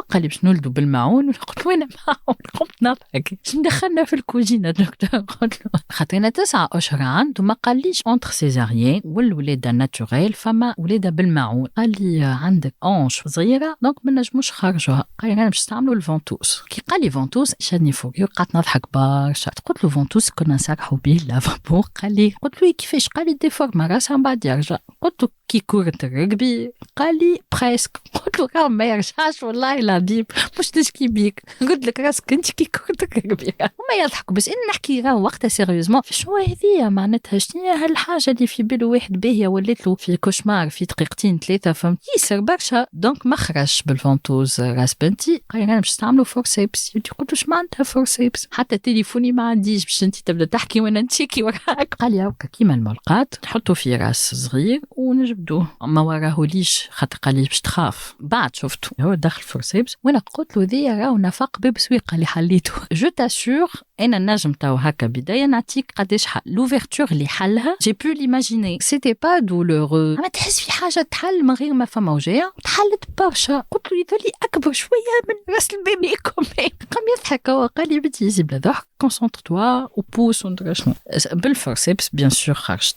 قال لي باش نولدوا بالمعون. قلت له وين المعون؟ قمت نضحك. شنو دخلنا في الكوزينه دكتور؟ قلت له خاطرنا 9 اشهر عنده ما قاليش اونتر سيزاريين والولاده ناتوريل فما ولاده بالمعون. قال لي عندك اونش صغيره دونك ما نجموش خرجوها. قال لي انا باش نستعملوا الفونتوس. كي قال لي فونتوس شادني فوق قعدت نضحك برشا. قلت له فونتوس كنا نسرحوا به لافابور. قال لي قلت له كيفاش؟ قال لي ديفورما راسها من بعد يرجع. قلت له كي كرة الرجبي؟ قال لي بريسك. قلت له راه ما يرجعش والله العظيم مش تشكي بيك. قلت لك راسك انت كي كرة الرجبي. وما يضحكوا بس ان نحكي راه وقتها سيريوزمون شنو هذه معناتها شنو هالحاجه اللي في باله واحد باهيه ولات له في كوشمار في دقيقتين 3 فهمت يسر برشا. دونك ما خرجش بالفونتوز راس بنتي. قال انا باش نستعملوا فورسيبس. قلت له اش معناتها فورسيبس؟ حتى تليفوني ما عنديش باش انت تبدا تحكي وانا نشيكي وراك. قال لي هاكا كيما الملقات نحطوا في راس صغير ونجبدوه. ما وراهوليش خاطر قال لي باش تخاف. بعد شفته هو دخل فورسيبس وانا قلت له ذي راهو نفاق باب سويقه اللي حليته. جو تاسور انا نجم تاو هكا بدايه نعطيك قداش حل لوفرتور اللي حلها. جي بو ليماجيني سيتي با دولورو. ما تحس في حاجه تحل من غير ما فما وجع. تحلت برشا. قلت له يظل اكبر شويه من راس البيبي كومي. قام يضحك هو قال لي بنتي يزيد بلا ضحك كونسونتر توا وبوس وندرا شنو بالفورسيبس بيان سور خرجت.